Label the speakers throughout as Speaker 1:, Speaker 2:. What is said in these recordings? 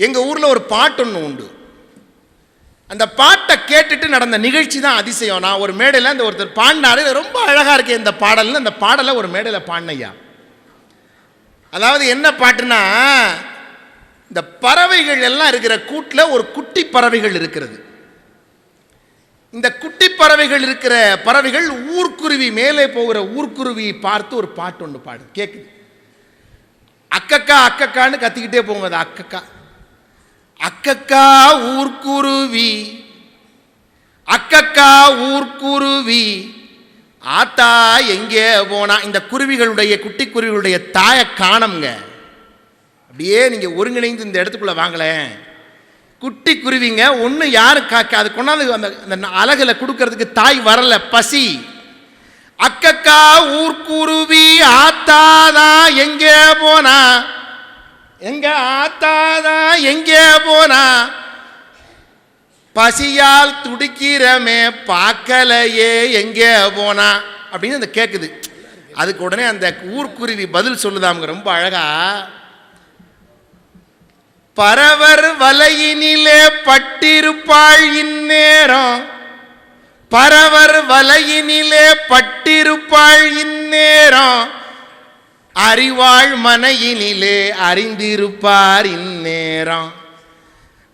Speaker 1: எங்கள் ஊரில் ஒரு பாட்டு ஒன்று உண்டு. அந்த பாட்டை கேட்டுட்டு நடந்த நிகழ்ச்சி தான் அதிசயம். நான் ஒரு மேடையில் அந்த ஒருத்தர் பாடினாரு, ரொம்ப அழகாக இருக்கு இந்த பாடல்னு. அந்த பாடலை ஒரு மேடையில் பாடினையா. அதாவது என்ன பாட்டுனா, இந்த பறவைகள் எல்லாம் இருக்கிற கூட்டில் ஒரு குட்டி பறவைகள் இருக்கிறது. இந்த குட்டி பறவைகள் இருக்கிற பறவைகள் ஊர்க்குருவி, மேலே போகிற ஊர்க்குருவியை பார்த்து ஒரு பாட்டு ஒன்று பாடு கேட்குது. அக்கக்கா அக்கக்கான்னு கத்திக்கிட்டே போங்க. அது அக்கக்கா அக்கக்கா ஊர்க்குருவி, அக்கக்கா ஊர்க்குருவி ஆத்தா எங்கே போனா. இந்த குருவிகளுடைய, குட்டி குருவிகளுடைய தாயை காணோங்க. அப்படியே நீங்கள் ஒருங்கிணைந்து இந்த இடத்துக்குள்ளே வாங்கலேன். குட்டி குருவிங்க ஒன்று யாரு காக்க, அது கொண்டாந்து அந்த அழகில் கொடுக்கறதுக்கு தாய் வரல, பசி. அக்கக்கா ஊர்க்குருவி ஆத்தாதா எங்கே போனா, எங்க ஆத்தாதா எங்கே போனா, பசியால் துடிக்கிறமே பார்க்கலையே எங்கே போனா அப்படின்னு அந்த கேட்குது. அதுக்கு உடனே அந்த ஊர்க்குருவி பதில் சொல்லுதாங்க ரொம்ப அழகா. பறவர் வலையினிலே பட்டிருப்பாள் இந்நேரம், பறவர் வலையினிலே பட்டிருப்பாள் இந்நேரம், அறிவாள் மனையினிலே அறிந்திருப்பார் இந்நேரம்,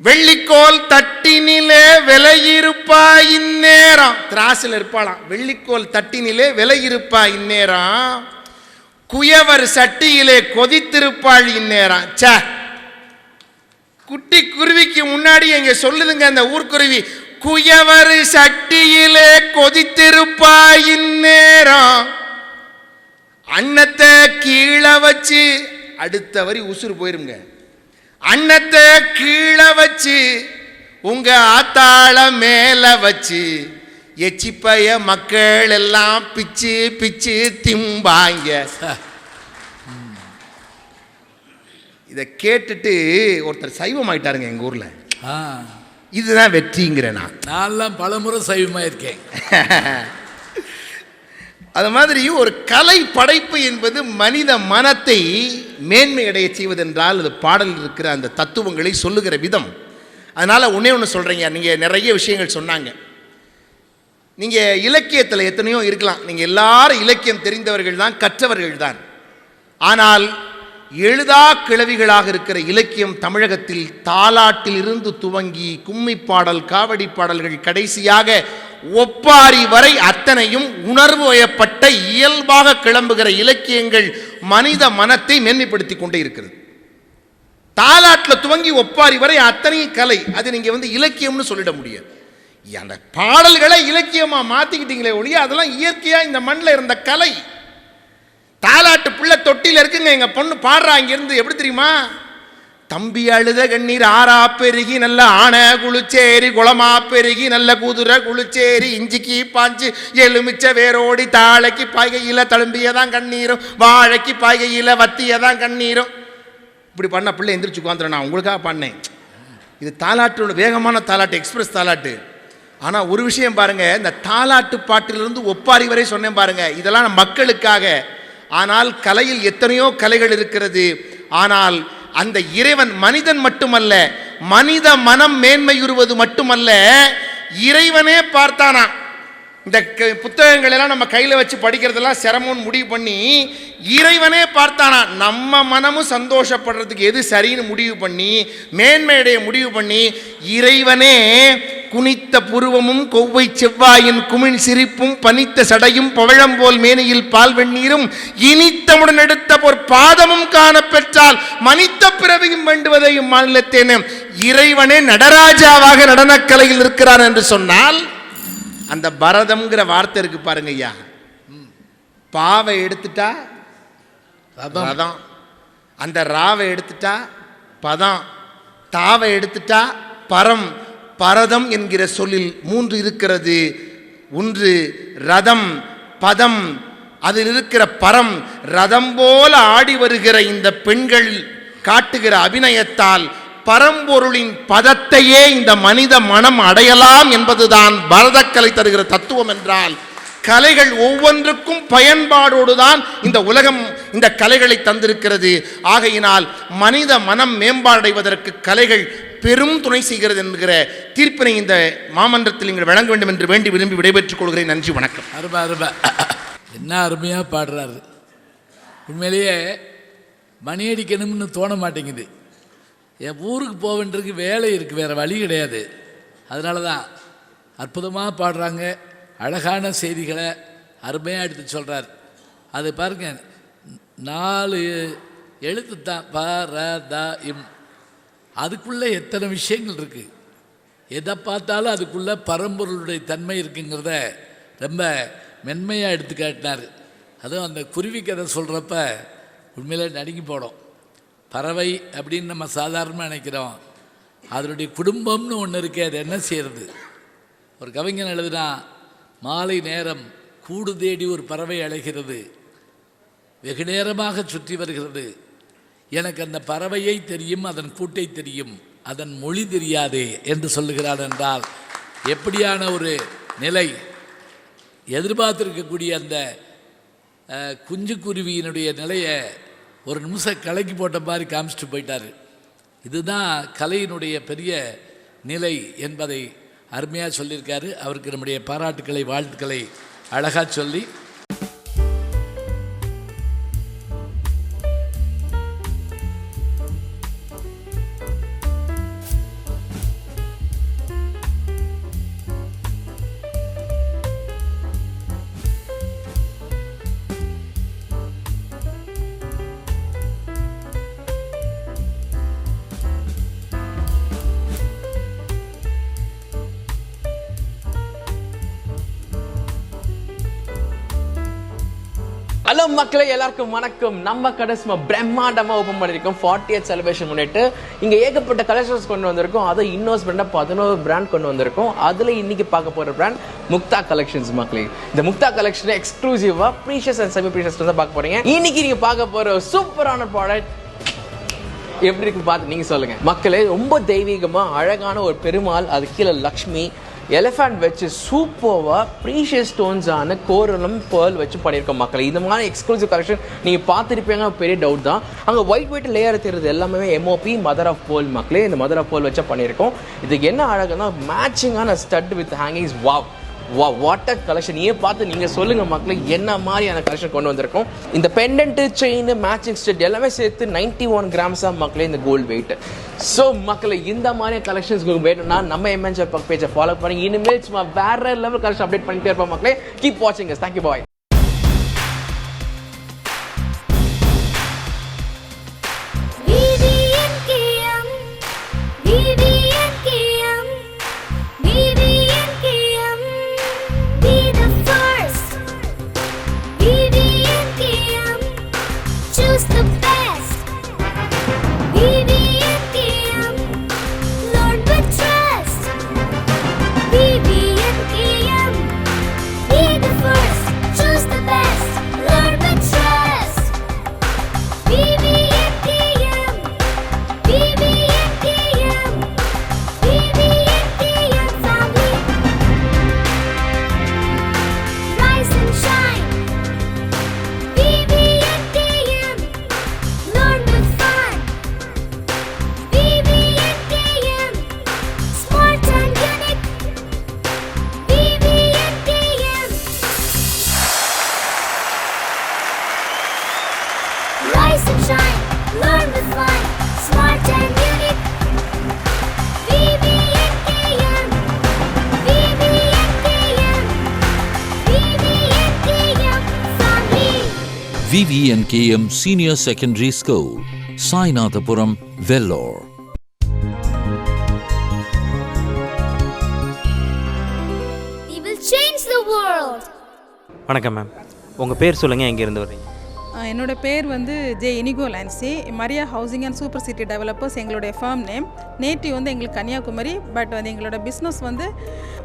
Speaker 1: வெள்ளிக்கோல் தட்டினிலே விலையிருப்பா இந்நேரம். திராசில் இருப்பாளாம். வெள்ளிக்கோல் தட்டினிலே விலையிருப்பா இந்நேரம், குயவர் சட்டியிலே கொதித்திருப்பாள் இந்நேரம். சே, குட்டி குருவிக்கு முன்னாடி எங்க சொல்லுதுங்க அந்த ஊர்க்குருவி, குயவர் சட்டியிலே கொதித்திருப்பா இந்நேரம், அன்னத்தை கீழே வச்சு, அடுத்த வரி உசுறு போயிருங்க, அன்னத்தை கீழே வச்சு உங்க ஆத்தாள மேல வச்சு எச்சிப்பைய மக்கள் எல்லாம் பிச்சு பிச்சு திம்பாங்க. இதை கேட்டுட்டு ஒருத்தர் சைவம் ஆயிட்டாருங்க எங்க ஊர்ல. இதுதான் வெற்றிங்கிறேன். நான்
Speaker 2: பலமுறை சைவமாயிருக்கேன்.
Speaker 1: அது மாதிரி ஒரு கலை படைப்பு என்பது மனித மனத்தை மேன்மை அடைய செய்வதென்றால் அது பாடலில் இருக்கிற அந்த தத்துவங்களை சொல்லுகிற விதம். அதனால ஒன்று சொல்றீங்க. நீங்க நிறைய விஷயங்கள் சொன்னாங்க. நீங்க இலக்கியத்தில் எத்தனையோ இருக்கலாம், நீங்க எல்லாரும் இலக்கியம் தெரிந்தவர்கள் தான், கற்றவர்கள் தான். ஆனால் எழுதா கிளவிகளாக இருக்கிற இலக்கியம் தமிழகத்தில் தாலாட்டில் இருந்து துவங்கி கும்மி பாடல், காவடி பாடல்கள், கடைசியாக ஒப்பாரி வரை அத்தனையும் உணர்வு வயப்பட்ட இயல்பாக கிளம்புகிற இலக்கியங்கள் மனித மனத்தை மேன்மைப்படுத்தி கொண்டே இருக்கிறது. தாலாட்டில் துவங்கி ஒப்பாரி வரை அத்தனையும் கலை. அது நீங்க இலக்கியம்னு சொல்லிட முடியாது. அந்த பாடல்களை இலக்கியமா மாத்திக்கிட்டீங்களே ஒழிய அதெல்லாம் இயற்கையா இந்த மண்ணில் இருந்த கலை. தாலாட்டு பிள்ளை தொட்டியில் இருக்குங்க, எங்க பொண்ணு பாடுறா இங்கிருந்து. எப்படி தெரியுமா? தம்பி அழுத கண்ணீர் ஆறா பெருகி நல்ல ஆன குளிச்சேரி, குளமா பெருகி நல்ல குதிரை குளிச்சேரி, இஞ்சிக்கு பாஞ்சு எலுமிச்ச வேரோடி, தாளைக்கு பாய்கையில் தழும்பியதான் கண்ணீரும், வாழைக்கு பாய்கையில் வத்தியதான் கண்ணீரும். இப்படி பண்ண பிள்ளை எந்திரிச்சு உட்காந்துரும். நான் உங்களுக்காக பண்ணேன். இது தாலாட்டோட வேகமான தாலாட்டு, எக்ஸ்பிரஸ் தாலாட்டு. ஆனால் ஒரு விஷயம் பாருங்க, இந்த தாலாட்டு பாட்டிலிருந்து ஒப்பாரி வரை சொன்னேன் பாருங்க, இதெல்லாம் மக்களுக்காக. ஆனால் கலையில் எத்தனையோ கலைகள் இருக்கிறது. ஆனால் அந்த இறைவன் மனிதன் மட்டுமல்ல, மனித மனம் மேன்மையுறுவது மட்டுமல்ல, இறைவனே பார்த்தானா. இந்த புத்தகங்கள் எல்லாம் நம்ம கையில் வச்சு படிக்கிறதெல்லாம் சிரமம்னு முடிவு பண்ணி இறைவனே பார்த்தானா. நம்ம மனமும் சந்தோஷப்படுறதுக்கு எது சரின்னு முடிவு பண்ணி, மேன்மையுடைய முடிவு பண்ணி, இறைவனே குனித்த புருவமும் கொவ்வை செவ்வாயின் குமிழ் சிரிப்பும் பனித்த சடையும் பவழம்போல் மேனையில் பால் வெந்நீரும் இனித்தமுடன் எடுத்த ஒரு பாதமும் காண பெற்றால் மனித பிறவியும் வேண்டுவதையும் மாநிலத்தேன இறைவனே நடராஜாவாக நடனக்கலையில் இருக்கிறார் என்று சொன்னால், அந்த பரதம்ங்கிற வார்த்தை இருக்கு பாருங்க ஐயா. பாவை எடுத்துட்டா ரதம், அந்த ராவை எடுத்துட்டா பதம், தாவை எடுத்துட்டா பரம். பரதம் என்கிற சொல்லில் 3 இருக்கிறது. ஒன்று ரதம், பதம், அதில் இருக்கிற பரம். ரதம் போல ஆடி வருகிற இந்த பெண்கள் காட்டுகிற அபிநயத்தால் பரம்பொருளின் பதத்தையே இந்த மனித மனம் அடையலாம் என்பதுதான் பரதக்கலை தருகிற தத்துவம். என்றால் கலைகள் ஒவ்வொன்றுக்கும் பயன்பாடோடு தான் இந்த உலகம் இந்த கலைகளை தந்திருக்கிறது. ஆகையினால் மனித மனம் மேம்பாடடைவதற்கு கலைகள் பெரும் துணை செய்கிறது என்கிற தீர்ப்பினை இந்த மாமன்றத்தில் நீங்கள் வழங்க வேண்டும் என்று வேண்டி விரும்பி விடைபெற்றுக் கொள்கிறேன். நன்றி, வணக்கம்.
Speaker 2: அருமை. என்ன அருமையாக பாடுறாரு. உண்மையிலேயே மணி அடிக்கணும்னு தோண மாட்டேங்குது. என் ஊருக்கு போக வேண்டியதுக்கு வேலை இருக்குது, வேறு வழி கிடையாது. அதனால தான் அற்புதமாக பாடுறாங்க. அழகான செய்திகளை அருமையாக எடுத்து சொல்கிறார். அது பாருங்க, 4 எழுத்து தான், ப ர த இம். அதுக்குள்ளே எத்தனை விஷயங்கள் இருக்குது. எதை பார்த்தாலும் அதுக்குள்ளே பரம்பொருளுடைய தன்மை இருக்குங்கிறத ரொம்ப மென்மையாக எடுத்து காட்டினார். அதுவும் அந்த குருவி கதை சொல்கிறப்ப உண்மையிலே நடுங்கி போடும். பறவை அப்படின்னு நம்ம சாதாரணமாக நினைக்கிறோம். அதனுடைய குடும்பம்னு ஒன்று இருக்கே, அது என்ன செய்கிறது? ஒரு கவிஞன் எழுதுனா, மாலை நேரம் கூடு தேடி ஒரு பறவை அழைகிறது, வெகு நேரமாக சுற்றி வருகிறது, எனக்கு அந்த பறவையை தெரியும், அதன் கூட்டை தெரியும், அதன் மொழி தெரியாதே என்று சொல்லுகிறார். என்றால் எப்படியான ஒரு நிலை! எதிர்பார்த்திருக்கக்கூடிய அந்த குஞ்சு குருவியினுடைய நிலையை ஒரு நிமிஷம் கலக்கி போட்ட மாதிரி காமிச்சிட்டு போயிட்டார். இதுதான் கலையினுடைய பெரிய நிலை என்பதை அருமையாக சொல்லியிருக்காரு. அவருக்கு நம்முடைய பாராட்டுக்களை, வாழ்த்துக்களை அழகாக சொல்லி,
Speaker 3: ஹலோ மக்களே, எல்லாருக்கும் வணக்கம். நம்ம கடை சும்மா பிரம்மாண்டமாக ஓப்பன் பண்ணியிருக்கோம். 40th செலிப்ரேஷன் முன்னிட்டு இங்கே ஏகப்பட்ட கலெக்ஷன்ஸ் கொண்டு வந்திருக்கோம். அதை இன்வெஸ்ட்மெண்ட்டாக 11 பிராண்ட் கொண்டு வந்திருக்கோம். அதில் இன்னைக்கு பார்க்க போகிற பிராண்ட் முக்தா கலெக்ஷன்ஸ். மக்களே, இந்த முக்தா கலெக்ஷனை எக்ஸ்க்ளூசிவாக ப்ரீஷியஸ் அண்ட் செமி ப்ரீஷியஸ் தான் பார்க்க போறீங்க. இன்னைக்கு நீங்கள் பார்க்க போகிற சூப்பரான ப்ராடக்ட் எப்படி இருக்குன்னு பார்த்து நீங்கள் சொல்லுங்கள். மக்களே, ரொம்ப தெய்வீகமாக அழகான ஒரு பெருமாள், அது கீழே லக்ஷ்மி, எலிஃபண்ட் வச்சு சூப்பராக ப்ரீஷியஸ் ஸ்டோன்ஸான கோரலும் பேர்ல் வச்சு பண்ணியிருக்கோம். மக்கள், இந்த மாதிரி எக்ஸ்க்ளூசிவ் கலெக்ஷன் நீங்கள் பார்த்துருப்பீங்க, பெரிய டவுட் தான். அங்கே ஒயிட் லேயர் தெரியுது எல்லாமே எம்ஓபி மதர் ஆஃப் பேர்ல். மக்களே, இந்த மதர் ஆஃப் பேர்ல் வச்சு பண்ணியிருக்கோம். இதுக்கு என்ன அழகுன்னா மேட்சிங்கான stud with hangings. Wow wow, water collection. ஏன் பார்த்து நீங்கள் சொல்லுங்கள் மக்களே, என்ன மாதிரியான கலெக்ஷன் கொண்டு வந்திருக்கோம். இந்த பெண்டன்ட்டு, செயின், மேட்சிங் ஸ்டட் எல்லாமே சேர்த்து 91 கிராம்ஸாக மக்களே இந்த கோல்டு வெயிட். ஸோ மக்களே, இந்த மாதிரி கலெக்ஷன்ஸ் வேணும்னா நம்ம எம்என்ஜர் பேஜை ஃபாலோ பண்ணி இனிமேல் சும்மா வேற லெவல் கலெக்ஷன் அப்டேட் பண்ணிட்டே இருப்போம். மக்களே, கீப் வாட்சிங். Thank you, bye.
Speaker 4: VVNKM Senior Secondary School, Sainathapuram, Vellore.
Speaker 5: We will change the world.
Speaker 6: வணக்கம் மேம், உங்கள் பேர் சொல்லுங்கள், எங்கேருந்து வர்றீங்க?
Speaker 7: என்னோட பேர் வந்து J Inigo Lancy. Maria housing and super city developers எங்களுடைய ஃபர்ம் நேம். நேட்டிவ் வந்து எங்களுக்கு கன்னியாகுமரி, பட் வந்து எங்களோட பிஸ்னஸ் வந்து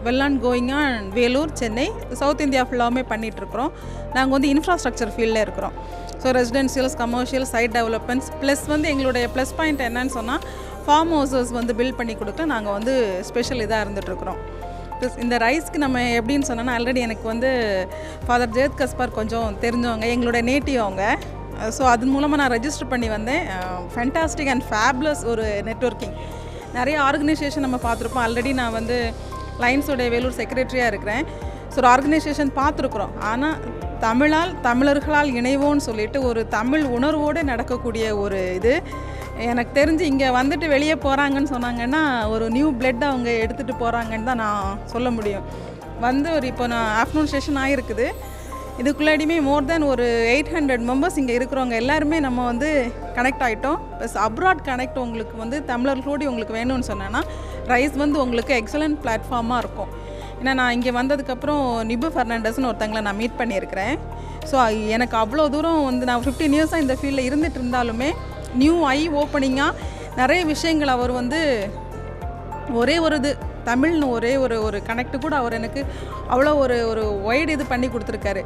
Speaker 7: well and going on Vellore, Chennai, south India ஃபுல்லாமே பண்ணிகிட்ருக்குறோம். நாங்கள் வந்து இன்ஃப்ராஸ்ட்ரக்சர் ஃபீல்டில் இருக்கிறோம். So residentials, commercial, site developments, plus வந்து எங்களுடைய ப்ளஸ் பாயிண்ட் என்னன்னு சொன்னால் ஃபார்ம் ஹவுசஸ் வந்து பில்ட் பண்ணி கொடுக்க நாங்கள் வந்து ஸ்பெஷல் இதாக இருந்துகிட்ருக்குறோம். இந்த ரைஸ்க்கு நம்ம எப்படின்னு சொன்னோன்னா, ஆல்ரெடி எனக்கு வந்து ஃபாதர் ஜேத் கஸ்பார் கொஞ்சம் தெரிஞ்சவங்க, எங்களோட நேட்டிவ் அவங்க. ஸோ அது மூலமாக நான் ரெஜிஸ்டர் பண்ணி வந்தேன். ஃபேண்டாஸ்டிக் அண்ட் ஃபேப்லஸ் ஒரு நெட்வொர்க்கிங். நிறைய ஆர்கனைசேஷன் நம்ம பார்த்துருப்போம். ஆல்ரெடி நான் வந்து லைன்ஸோடைய வேலூர் செக்ரட்டரியாக இருக்கிறேன். ஸோ ஒரு ஆர்கனைசேஷன் பார்த்துருக்குறோம். ஆனால் தமிழர்களால் இணைவோன்னு சொல்லிட்டு ஒரு தமிழ் உணர்வோடு நடக்கக்கூடிய ஒரு இது எனக்கு தெரிஞ்சு இங்கே வந்துட்டு வெளியே போகிறாங்கன்னு சொன்னாங்கன்னா ஒரு நியூ பிளட் அவங்க எடுத்துகிட்டு போகிறாங்கன்னு தான் நான் சொல்ல முடியும். வந்து ஒரு இப்போ நான் ஆஃப்டர்நூன் செஷன் ஆகிருக்குது. இதுக்குள்ளாடியுமே மோர் தென் ஒரு 800 மெம்பர்ஸ் இங்கே இருக்கிறவங்க எல்லாருமே நம்ம வந்து கனெக்ட் ஆகிட்டோம். ப்ளஸ் அப்ராட் கனெக்ட் உங்களுக்கு வந்து தமிழர்களோடு உங்களுக்கு வேணும்னு சொன்னேன்னா ரைஸ் வந்து உங்களுக்கு எக்ஸலண்ட் பிளாட்ஃபார்மாக இருக்கும். ஏன்னா நான் இங்கே வந்ததுக்கப்புறம் நிபு ஃபெர்னாண்டஸ்னு ஒருத்தங்களை நான் மீட் பண்ணியிருக்கிறேன். ஸோ எனக்கு அவ்வளோ தூரம் வந்து நான் 15 இயர்ஸாக இந்த ஃபீல்டில் இருந்துகிட்டு இருந்தாலுமே நியூ ஐ ஓப்பனிங்காக நிறைய விஷயங்கள் அவர் வந்து ஒரே ஒரு இது தமிழ்னு ஒரே ஒரு கனெக்ட் கூட அவர் எனக்கு அவ்வளோ ஒரு ஒய்டு இது பண்ணி கொடுத்துருக்காரு.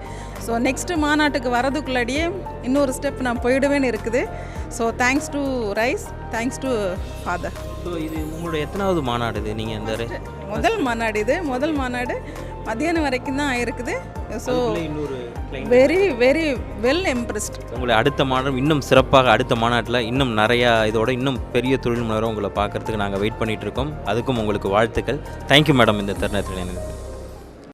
Speaker 7: ஸோ நெக்ஸ்ட்டு மாநாட்டுக்கு வரதுக்குள்ளாடியே இன்னொரு ஸ்டெப் நான் போயிடுவேன்னு இருக்குது. So thanks to rice, thanks to father.
Speaker 6: So இது உங்களோட எத்தனாவது மாநாடு இது? நீங்கள் இந்த
Speaker 7: முதல் மாநாடு இது. முதல் மாநாடு மத்தியானம் வரைக்கும் தான் ஆயிருக்குது. ஸோ
Speaker 6: இன்னொரு
Speaker 7: வெரி வெரி வெல் இம்ப்ரெஸ்ட்.
Speaker 6: உங்களை அடுத்த மாநாடு இன்னும் சிறப்பாக அடுத்த மாநாட்டில் இன்னும் நிறையா இதோட இன்னும் பெரிய தொழில் முனைவரை உங்களை பார்க்குறதுக்கு நாங்கள் வெயிட் பண்ணிகிட்டு இருக்கோம். அதுக்கும் உங்களுக்கு வாழ்த்துக்கள். தேங்க்யூ மேடம் இந்த தருணத்தில் எனக்கு